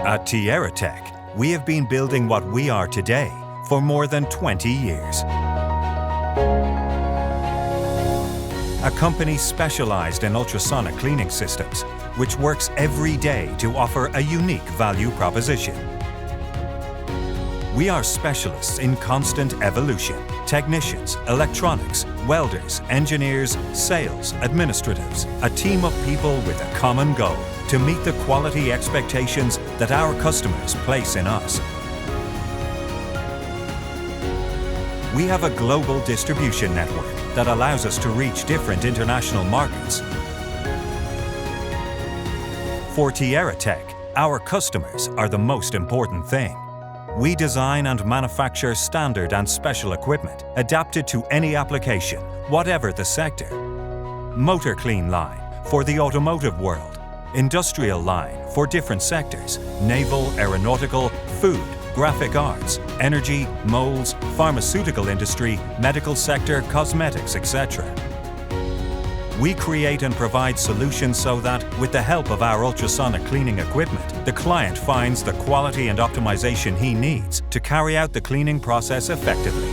At Tierratech, we have been building what we are today for more than 20 years. A company specialized in ultrasonic cleaning systems, which works every day to offer a unique value proposition. We are specialists in constant evolution. Technicians, electronics, welders, engineers, sales, administratives. A team of people with a common goal to meet the quality expectations that our customers place in us. We have a global distribution network that allows us to reach different international markets. For Tierratech, our customers are the most important thing. We design and manufacture standard and special equipment adapted to any application, whatever the sector. Motor clean line for the automotive world. Industrial line for different sectors, naval, aeronautical, food, graphic arts, energy, molds, pharmaceutical industry, medical sector, cosmetics, etc. We create and provide solutions so that, with the help of our ultrasonic cleaning equipment, the client finds the quality and optimization he needs to carry out the cleaning process effectively.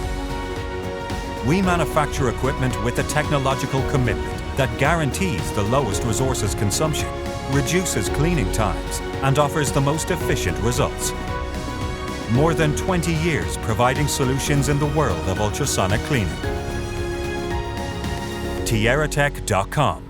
We manufacture equipment with a technological commitment that guarantees the lowest resources consumption, reduces cleaning times, and offers the most efficient results. More than 20 years providing solutions in the world of ultrasonic cleaning. Tierratech.com